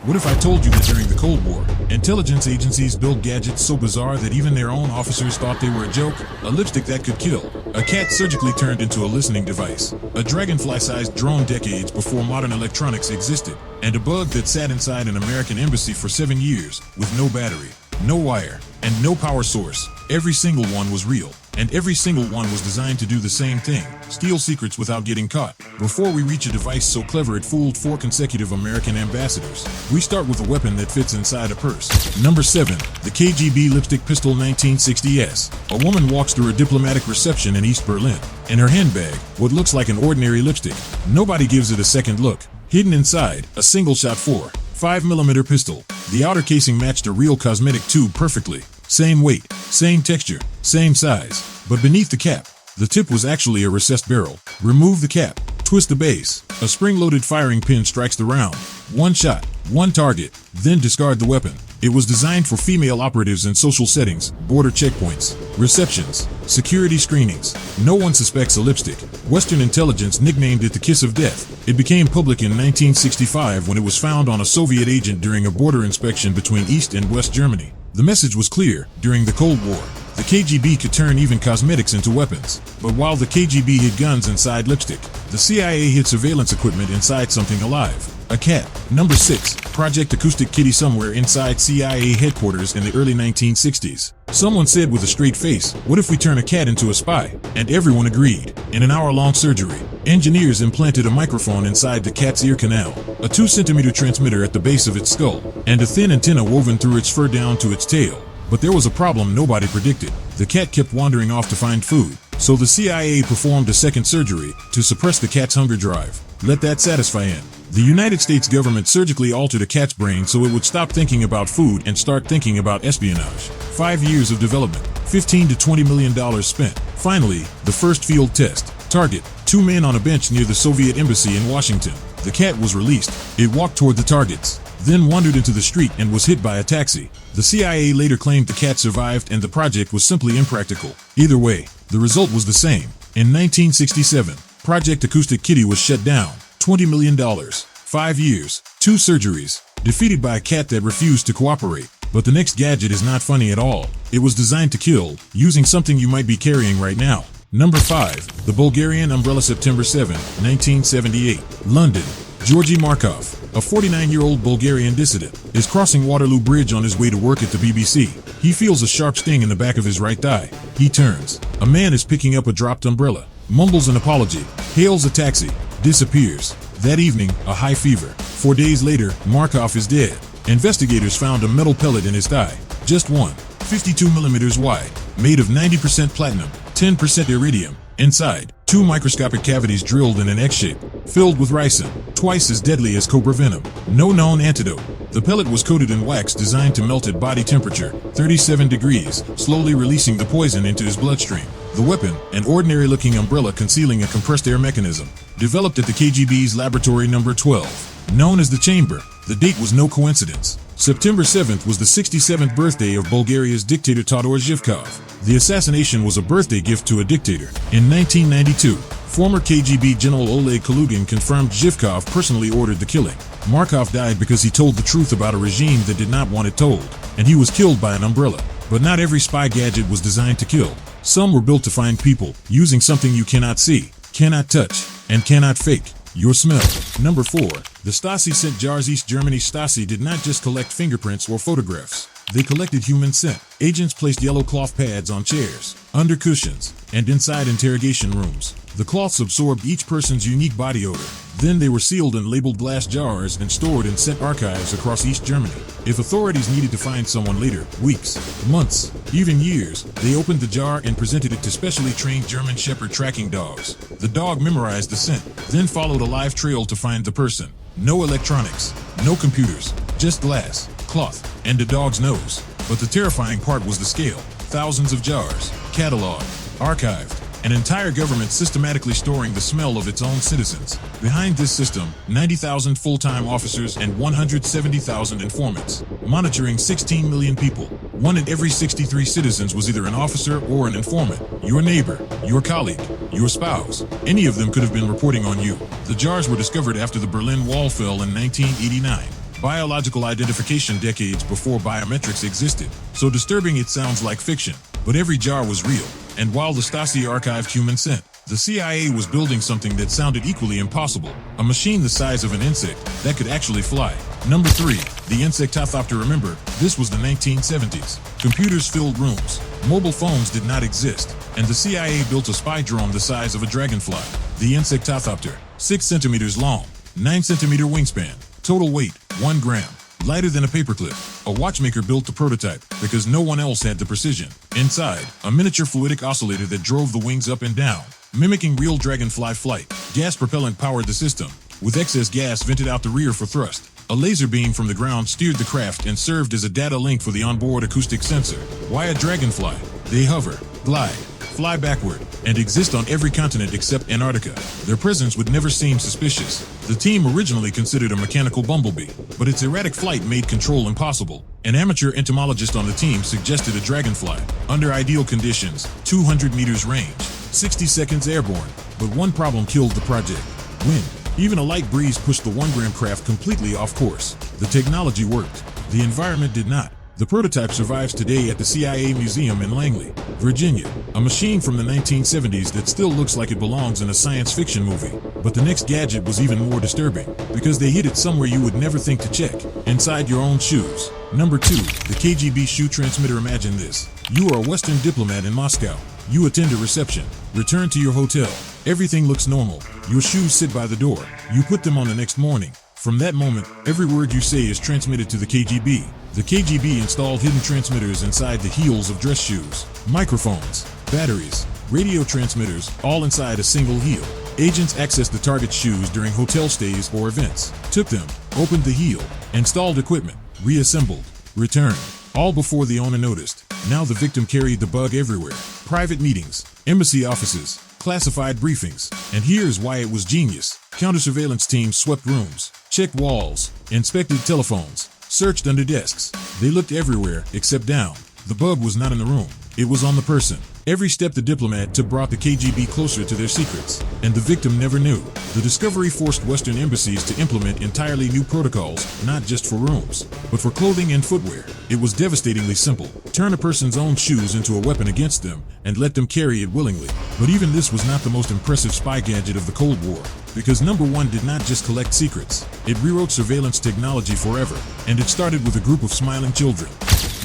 What if I told you that during the Cold War, intelligence agencies built gadgets so bizarre that even their own officers thought they were a joke? A lipstick that could kill, a cat surgically turned into a listening device, a dragonfly-sized drone decades before modern electronics existed, and a bug that sat inside an American embassy for 7 years with no battery, no wire, and no power source. Every single one was real, and every single one was designed to do the same thing: steal secrets without getting caught. Before we reach a device so clever it fooled 4 consecutive American ambassadors, we start with a weapon that fits inside a purse. Number 7. The KGB Lipstick Pistol 1960s. A woman walks through a diplomatic reception in East Berlin. In her handbag, what looks like an ordinary lipstick. Nobody gives it a second look. Hidden inside, a single-shot 5mm pistol. The outer casing matched a real cosmetic tube perfectly. Same weight, same texture, same size. But beneath the cap, the tip was actually a recessed barrel. Remove the cap, twist the base. A spring-loaded firing pin strikes the round. One shot, one target, then discard the weapon. It was designed for female operatives in social settings, border checkpoints, receptions, security screenings. No one suspects a lipstick. Western intelligence nicknamed it the kiss of death. It became public in 1965 when it was found on a Soviet agent during a border inspection between East and West Germany. The message was clear: during the Cold War, the KGB could turn even cosmetics into weapons. But while the KGB hid guns inside lipstick, the CIA hid surveillance equipment inside something alive: a cat. Number 6. Project Acoustic Kitty. Somewhere inside CIA headquarters in the early 1960s, someone said with a straight face, "What if we turn a cat into a spy?" And everyone agreed. In an hour-long surgery, engineers implanted a microphone inside the cat's ear canal, a 2-centimeter transmitter at the base of its skull, and a thin antenna woven through its fur down to its tail. But there was a problem nobody predicted. The cat kept wandering off to find food, so the CIA performed a second surgery to suppress the cat's hunger drive. Let that satisfy him. The United States government surgically altered a cat's brain so it would stop thinking about food and start thinking about espionage. 5 years of development, $15 to $20 million spent. Finally, the first field test. Target: 2 men on a bench near the Soviet embassy in Washington. The cat was released. It walked toward the targets, then wandered into the street and was hit by a taxi. The CIA later claimed the cat survived and the project was simply impractical. Either way, the result was the same. In 1967, Project Acoustic Kitty was shut down. $20 million, 5 years, 2 surgeries, defeated by a cat that refused to cooperate. But the next gadget is not funny at all. It was designed to kill, using something you might be carrying right now. Number 5. The Bulgarian Umbrella. September 7, 1978. London. Georgy Markov, a 49-year-old Bulgarian dissident, is crossing Waterloo Bridge on his way to work at the BBC. He feels a sharp sting in the back of his right thigh. He turns. A man is picking up a dropped umbrella, mumbles an apology, hails a taxi, disappears. That evening, a high fever. 4 days later, Markov is dead. Investigators found a metal pellet in his thigh. Just one, 52 millimeters wide, made of 90% platinum, 10% iridium. Inside, 2 microscopic cavities drilled in an X-shape, filled with ricin, twice as deadly as cobra venom. No known antidote. The pellet was coated in wax designed to melt at body temperature, 37 degrees, slowly releasing the poison into his bloodstream. The weapon, an ordinary-looking umbrella concealing a compressed air mechanism, developed at the KGB's Laboratory Number 12, known as the Chamber. The date was no coincidence. September 7th was the 67th birthday of Bulgaria's dictator Todor Zhivkov. The assassination was a birthday gift to a dictator. In 1992, former KGB General Oleg Kalugin confirmed Zhivkov personally ordered the killing. Markov died because he told the truth about a regime that did not want it told, and he was killed by an umbrella. But not every spy gadget was designed to kill. Some were built to find people, using something you cannot see, cannot touch, and cannot fake: your smell. Number 4. The Stasi scent jars. East Germany. Stasi did not just collect fingerprints or photographs. They collected human scent. Agents placed yellow cloth pads on chairs, under cushions, and inside interrogation rooms. The cloths absorbed each person's unique body odor. Then they were sealed in labeled glass jars and stored in scent archives across East Germany. If authorities needed to find someone later, weeks, months, even years, they opened the jar and presented it to specially trained German Shepherd tracking dogs. The dog memorized the scent, then followed a live trail to find the person. No electronics, no computers, just glass, cloth, and a dog's nose. But the terrifying part was the scale. Thousands of jars, cataloged, archived, an entire government systematically storing the smell of its own citizens. Behind this system, 90,000 full-time officers and 170,000 informants, monitoring 16 million people. 1 in every 63 citizens was either an officer or an informant. Your neighbor, your colleague, your spouse. Any of them could have been reporting on you. The jars were discovered after the Berlin Wall fell in 1989. biological identification decades before biometrics existed. So disturbing it sounds like fiction, but every jar was real. And while the Stasi archived human scent, the CIA was building something that sounded equally impossible, a machine the size of an insect that could actually fly. Number 3, the Insectothopter. Remember, this was the 1970s. Computers filled rooms, mobile phones did not exist, and the CIA built a spy drone the size of a dragonfly. The Insectothopter, 6 centimeters long, 9 centimeter wingspan, total weight, 1 gram. Lighter than a paperclip. A watchmaker built the prototype because no one else had the precision. Inside, a miniature fluidic oscillator that drove the wings up and down, mimicking real dragonfly flight. Gas propellant powered the system, with excess gas vented out the rear for thrust. A laser beam from the ground steered the craft and served as a data link for the onboard acoustic sensor. Why a dragonfly? They hover, glide, fly backward, and exist on every continent except Antarctica. Their presence would never seem suspicious. The team originally considered a mechanical bumblebee, but its erratic flight made control impossible. An amateur entomologist on the team suggested a dragonfly, under ideal conditions, 200 meters range, 60 seconds airborne. But one problem killed the project: wind. Even a light breeze pushed the 1-gram craft completely off course. The technology worked. The environment did not. The prototype survives today at the CIA Museum in Langley, Virginia, a machine from the 1970s that still looks like it belongs in a science fiction movie. But the next gadget was even more disturbing, because they hid it somewhere you would never think to check: inside your own shoes. Number 2, the KGB shoe transmitter. Imagine this. You are a Western diplomat in Moscow. You attend a reception, return to your hotel. Everything looks normal. Your shoes sit by the door. You put them on the next morning. From that moment, every word you say is transmitted to the KGB. The KGB installed hidden transmitters inside the heels of dress shoes, microphones, batteries, radio transmitters, all inside a single heel. Agents accessed the target's shoes during hotel stays or events, took them, opened the heel, installed equipment, reassembled, returned, all before the owner noticed. Now the victim carried the bug everywhere: private meetings, embassy offices, classified briefings. And here's why it was genius. Counter-surveillance teams swept rooms, checked walls, inspected telephones, searched under desks. They looked everywhere except down. The bug was not in the room. It was on the person. Every step the diplomat took brought the KGB closer to their secrets, and the victim never knew. The discovery forced Western embassies to implement entirely new protocols, not just for rooms, but for clothing and footwear. It was devastatingly simple. Turn a person's own shoes into a weapon against them, and let them carry it willingly. But even this was not the most impressive spy gadget of the Cold War, because number 1 did not just collect secrets. It rewrote surveillance technology forever, and it started with a group of smiling children.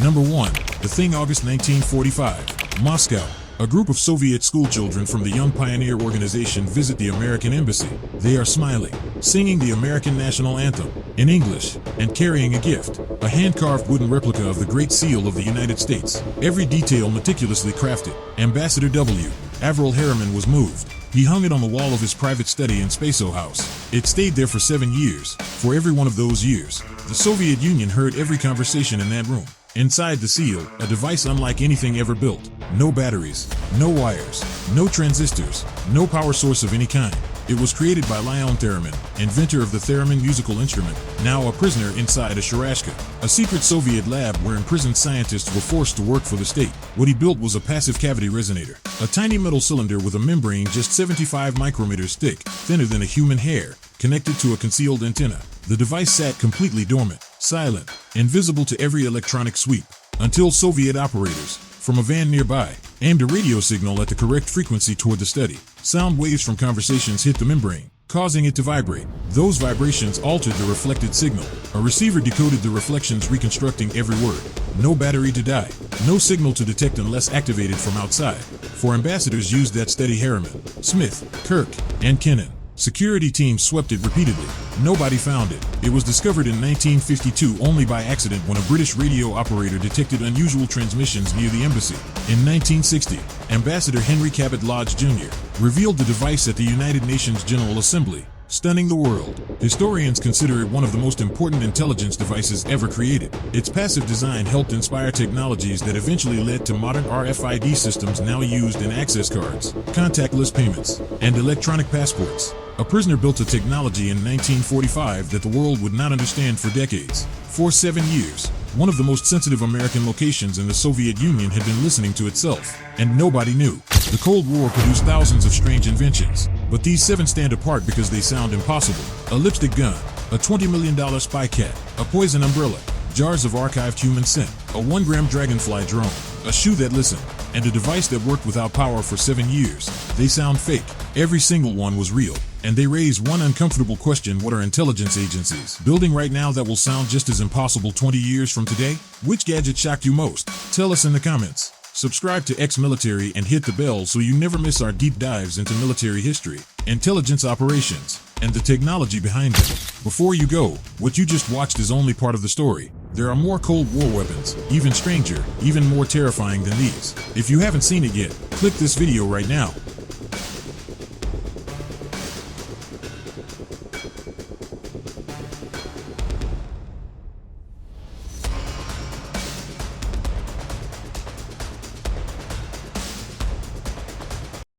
Number 1, the Thing. August 1945, Moscow. A group of Soviet schoolchildren from the Young Pioneer Organization visit the American embassy. They are smiling, singing the American national anthem in English, and carrying a gift: a hand-carved wooden replica of the Great Seal of the United States. Every detail meticulously crafted. Ambassador W. Averell Harriman was moved. He hung it on the wall of his private study in Spaso House. It stayed there for 7 years. For every one of those years, the Soviet Union heard every conversation in that room. Inside the seal, a device unlike anything ever built. No batteries, no wires, no transistors, no power source of any kind. It was created by Leon Theremin, inventor of the theremin musical instrument, now a prisoner inside a Sharashka, a secret Soviet lab where imprisoned scientists were forced to work for the state. What he built was a passive cavity resonator, a tiny metal cylinder with a membrane just 75 micrometers thick, thinner than a human hair, connected to a concealed antenna. The device sat completely dormant, silent, invisible to every electronic sweep, until Soviet operators, from a van nearby, aimed a radio signal at the correct frequency toward the study. Sound waves from conversations hit the membrane, causing it to vibrate. Those vibrations altered the reflected signal. A receiver decoded the reflections, reconstructing every word. No battery to die, no signal to detect unless activated from outside. Four ambassadors used that study: Harriman, Smith, Kirk, and Kennan. Security teams swept it repeatedly. Nobody found it. It was discovered in 1952 only by accident when a British radio operator detected unusual transmissions near the embassy. In 1960, Ambassador Henry Cabot Lodge Jr. revealed the device at the United Nations General Assembly, stunning the world. Historians consider it one of the most important intelligence devices ever created. Its passive design helped inspire technologies that eventually led to modern RFID systems now used in access cards, contactless payments, and electronic passports. A prisoner built a technology in 1945 that the world would not understand for decades. For 7 years, one of the most sensitive American locations in the Soviet Union had been listening to itself, and nobody knew. The Cold War produced thousands of strange inventions, but these 7 stand apart because they sound impossible. A lipstick gun, a $20 million spy cat, a poison umbrella, jars of archived human scent, a 1-gram dragonfly drone, a shoe that listened, and a device that worked without power for 7 years. They sound fake. Every single one was real. And they raise one uncomfortable question: what are intelligence agencies building right now that will sound just as impossible 20 years from today? Which gadget shocked you most? Tell us in the comments. Subscribe to Ex-Military and hit the bell so you never miss our deep dives into military history, intelligence operations, and the technology behind them. Before you go, what you just watched is only part of the story. There are more Cold War weapons, even stranger, even more terrifying than these. If you haven't seen it yet, click this video right now.